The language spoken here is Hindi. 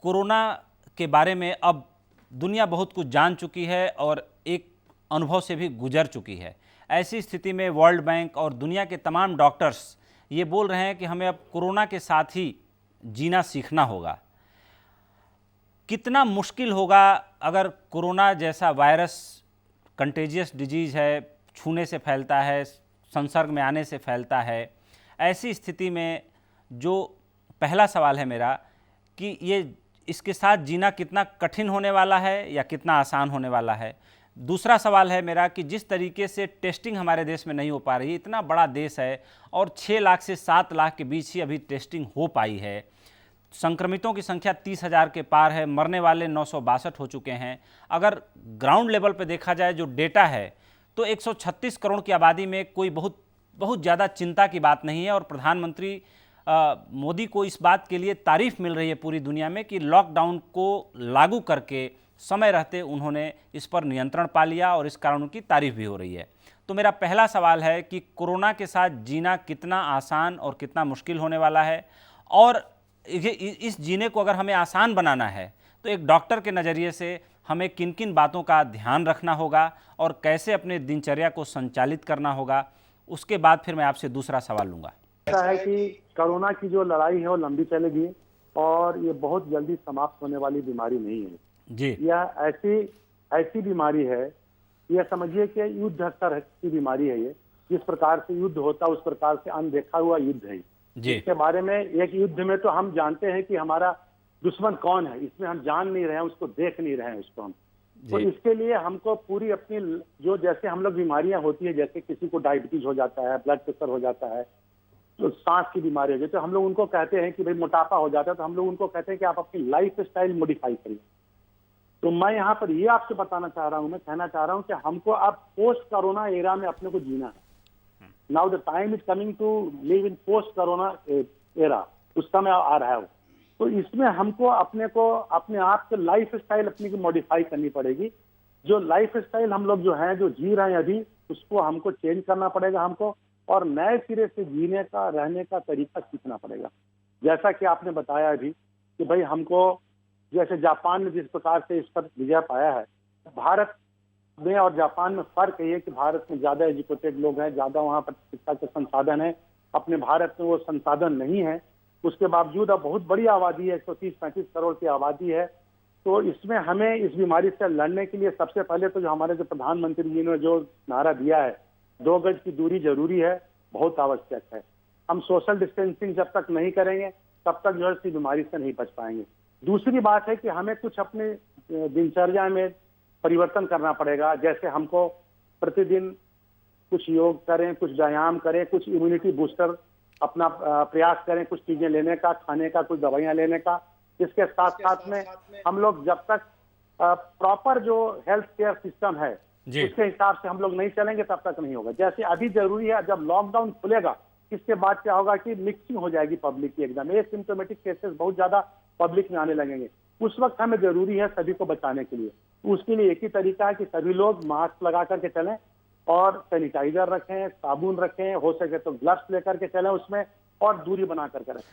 कोरोना के बारे में अब दुनिया बहुत कुछ जान चुकी है और एक अनुभव से भी गुजर चुकी है। ऐसी स्थिति में वर्ल्ड बैंक और दुनिया के तमाम डॉक्टर्स ये बोल रहे हैं कि हमें अब कोरोना के साथ ही जीना सीखना होगा। कितना मुश्किल होगा अगर कोरोना जैसा वायरस कंटेजियस डिजीज़ है, छूने से फैलता है, संसर्ग में आने से फैलता है। ऐसी स्थिति में जो पहला सवाल है मेरा कि ये इसके साथ जीना कितना कठिन होने वाला है या कितना आसान होने वाला है। दूसरा सवाल है मेरा कि जिस तरीके से टेस्टिंग हमारे देश में नहीं हो पा रही, इतना बड़ा देश है और 6 लाख से 7 लाख के बीच ही अभी टेस्टिंग हो पाई है। संक्रमितों की संख्या 30,000 के पार है, मरने वाले 962 हो चुके हैं। अगर ग्राउंड लेवल पर देखा जाए जो डेटा है तो 136 करोड़ की आबादी में कोई बहुत ज़्यादा चिंता की बात नहीं है। और प्रधानमंत्री मोदी को इस बात के लिए तारीफ मिल रही है पूरी दुनिया में कि लॉकडाउन को लागू करके समय रहते उन्होंने इस पर नियंत्रण पा लिया और इस कारण उनकी तारीफ भी हो रही है। तो मेरा पहला सवाल है कि कोरोना के साथ जीना कितना आसान और कितना मुश्किल होने वाला है, और इस जीने को अगर हमें आसान बनाना है तो एक डॉक्टर के नज़रिए से हमें किन किन बातों का ध्यान रखना होगा और कैसे अपने दिनचर्या को संचालित करना होगा। उसके बाद फिर मैं आपसे दूसरा सवाल लूँगा। ऐसा है कि कोरोना की जो लड़ाई है वो लंबी चलेगी और ये बहुत जल्दी समाप्त होने वाली बीमारी नहीं है जी। यह ऐसी बीमारी है, यह समझिए कि युद्ध स्तर की बीमारी है। ये जिस प्रकार से युद्ध होता है उस प्रकार से अनदेखा हुआ युद्ध है जी। इसके बारे में एक युद्ध में तो हम जानते हैं कि हमारा दुश्मन कौन है, इसमें हम जान नहीं रहे हैं, उसको देख नहीं रहे हैं उसको हम। तो इसके लिए हमको पूरी अपनी जो जैसे हम लोग बीमारियां होती है, जैसे किसी को डायबिटीज हो जाता है, ब्लड प्रेशर हो जाता है, तो सांस की बीमारी हो जाती है, तो हम लोग उनको कहते हैं कि भाई मोटापा हो जाता है, तो हम लोग उनको कहते हैं कि आप अपनी लाइफ स्टाइल मॉडिफाई करिए। तो मैं यहाँ पर ये आपसे बताना चाह रहा हूँ, मैं कहना चाह रहा हूँ कि हमको अब पोस्ट कोरोना एरा में अपने को जीना है। Now the time is coming to live in post corona era, उस समय आ रहा है। तो इसमें हमको अपने आप के लाइफ स्टाइल अपनी की मॉडिफाई करनी पड़ेगी। जो लाइफ स्टाइल हम लोग जो है जो जी रहे हैं अभी, उसको हमको चेंज करना पड़ेगा हमको, और नए सिरे से जीने का रहने का तरीका सीखना पड़ेगा। जैसा कि आपने बताया अभी कि भाई हमको जैसे जापान ने जिस प्रकार से इस पर विजय पाया है, भारत में और जापान में फर्क ये है कि भारत में ज्यादा एजुकेटेड लोग हैं, ज्यादा वहाँ पर शिक्षा के संसाधन है। अपने भारत में वो संसाधन नहीं है, उसके बावजूद अब बहुत बड़ी आबादी है, 130-135 करोड़ की आबादी है। तो इसमें हमें इस बीमारी से लड़ने के लिए सबसे पहले तो जो हमारे जो प्रधानमंत्री जी ने जो नारा दिया है, 2 गज की दूरी जरूरी है, बहुत आवश्यक है। हम सोशल डिस्टेंसिंग जब तक नहीं करेंगे तब तक जो है इस बीमारी से नहीं बच पाएंगे। दूसरी बात है कि हमें कुछ अपने दिनचर्या में परिवर्तन करना पड़ेगा। जैसे हमको प्रतिदिन कुछ योग करें, कुछ व्यायाम करें, कुछ इम्यूनिटी बूस्टर अपना प्रयास करें, कुछ चीजें लेने का, खाने का, कुछ दवाइयां लेने का। इसके साथ साथ में हम लोग जब तक प्रॉपर जो हेल्थ केयर सिस्टम है उसके हिसाब से हम लोग नहीं चलेंगे तब तक नहीं होगा। जैसे अभी जरूरी है, जब लॉकडाउन खुलेगा इसके बाद क्या होगा कि मिक्सिंग हो जाएगी पब्लिक की, एकदम एसिम्प्टोमेटिक केसेस बहुत ज्यादा पब्लिक में आने लगेंगे। उस वक्त हमें जरूरी है सभी को बचाने के लिए, उसके लिए एक ही तरीका है कि सभी लोग मास्क लगा करके चलें और सैनिटाइजर रखें, साबुन रखें, हो सके तो ग्लव्स लेकर के चलें उसमें, और दूरी बना करके रखें।